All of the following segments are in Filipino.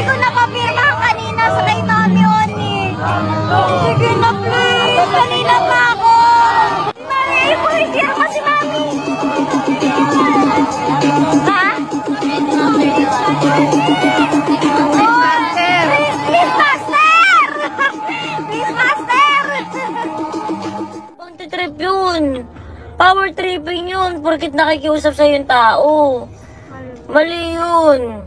ko napapirma kanina sa kay Mami Oni. Sige na please, kanina pa ako. Mami, ipirma si Mami. Ha? Please Master! Please Master! Bang trip yun. Power tripping yun, porkit nakikiusap sa yung tao. Mali yun.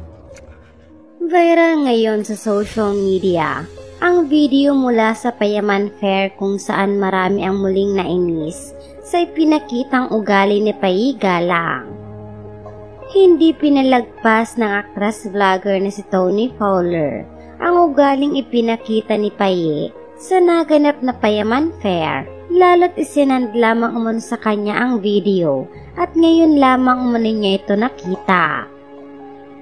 Viral ngayon sa social media ang video mula sa Payaman Fair kung saan marami ang muling nainis sa ipinakitang ugali ni Payi Galang. Hindi pinalagpas ng actress-vlogger na si Tony Fowler ang ugaling ipinakita ni Payi sa naganap na Payaman Fair, lalo't isinand lamang umano sa kanya ang video at ngayon lamang umano niya ito nakita.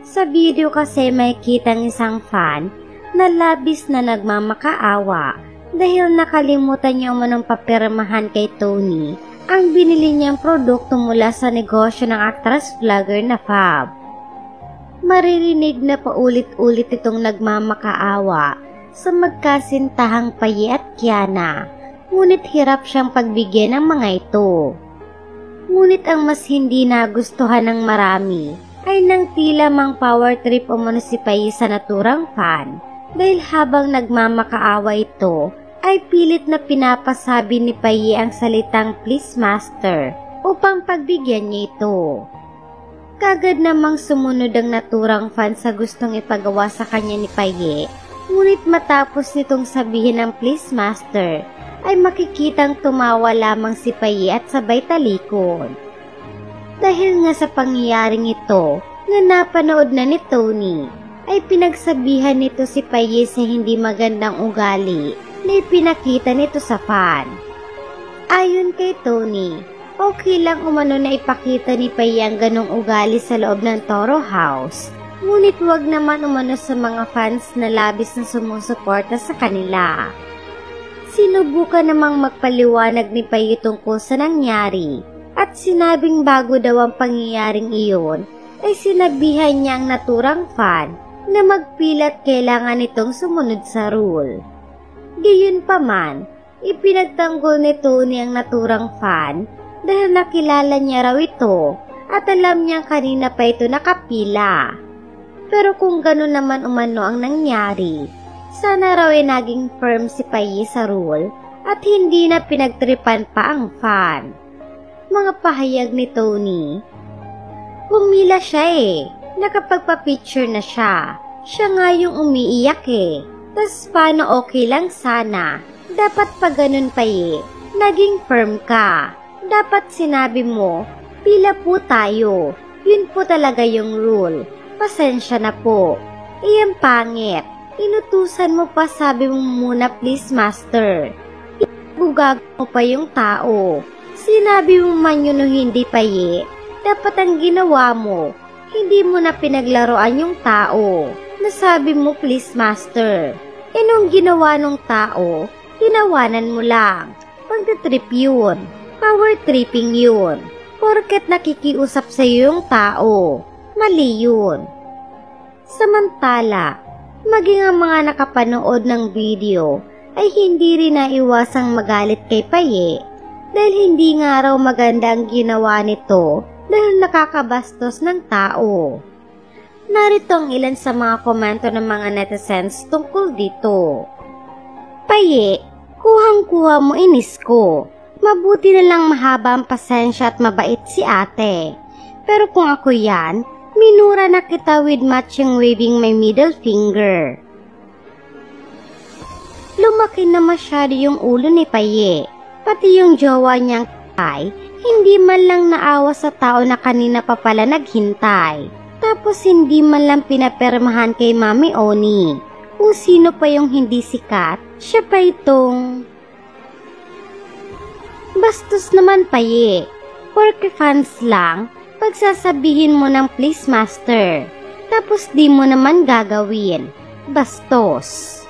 Sa video kasi may kitang isang fan na labis na nagmamakaawa dahil nakalimutan niya umanong papirmahan kay Tony ang binili niyang produkto mula sa negosyo ng actress-vlogger na Fab. Maririnig na paulit-ulit itong nagmamakaawa sa magkasintahang Payi at Kiana, ngunit hirap siyang pagbigyan ng mga ito. Ngunit ang mas hindi nagustuhan ng marami ay nang tila mang power trip umano si Payi sa naturang fan dahil habang nagmamakaawa ito ay pilit na pinapasabi ni Payi ang salitang please master upang pagbigyan niya ito. Kagad namang sumunod ang naturang fan sa gustong ipagawa sa kanya ni Payi, ngunit matapos nitong sabihin ang please master ay makikitang tumawa lamang si Payi at sabay talikod. Dahil nga sa pangyayaring ito na napanood na ni Tony, ay pinagsabihan nito si Payi sa hindi magandang ugali na ipinakita nito sa fan. Ayon kay Tony, okay lang umano na ipakita ni Payi ang ganong ugali sa loob ng Toro House, ngunit wag naman umano sa mga fans na labis na sumusuporta sa kanila. Sinubukan namang magpaliwanag ni Payi tungkol sa nangyari at sinabing bago daw ang pangyayaring iyon ay sinabihan niya ang naturang fan na magpilat kailangan itong sumunod sa rule. Gayunpaman, ipinagtanggol ni Tony ang naturang fan dahil nakilala niya raw ito at alam niyang kanina pa ito nakapila. Pero kung gano'n naman umano ang nangyari, sana raw ay naging firm si Payi sa rule at hindi na pinagtripan pa ang fan. Mga pahayag ni Tony. Pumila siya nakapagpa-picture na siya. Siya nga yung umiiyak Tas paano okay lang sana? Dapat pa ganun Payi, naging firm ka. Dapat sinabi mo, pila po tayo. Yun po talaga yung rule. Pasensya na po. Iyang pangit. Inutusan mo pa sabi mo muna please master. Ibugag mo pa yung tao. Sinabi mo man yun o hindi Payi. Dapat ang ginawa mo, hindi mo na pinaglaruan yung tao. Nasabi mo please master. Anong ginawa nung tao? Tinawanan mo lang. Pagtitrip yun. Power tripping yun. Porket nakikiusap sa yung tao. Mali yun. Samantala, maging ang mga nakapanood ng video ay hindi rin naiwasang magalit kay Payi dahil hindi nga raw maganda ang ginawa nito dahil nakakabastos ng tao. Narito ang ilan sa mga komento ng mga netizens tungkol dito. Payi, kuhang-kuha mo inis ko. Mabuti na lang mahaba ang pasensya at mabait si ate. Pero kung ako yan, minura na kita with matching waving my middle finger. Lumaki na masyado yung ulo ni Payi. Pati yung jowa niyang ay, hindi man lang naawa sa tao na kanina pa pala naghintay. Tapos hindi man lang pinapermahan kay Mami Oni. Kung sino pa yung hindi sikat, siya pa itong... Bastos naman Payi. Porke fans lang, pagsasabihin mo ng please master. Tapos di mo naman gagawin. Bastos.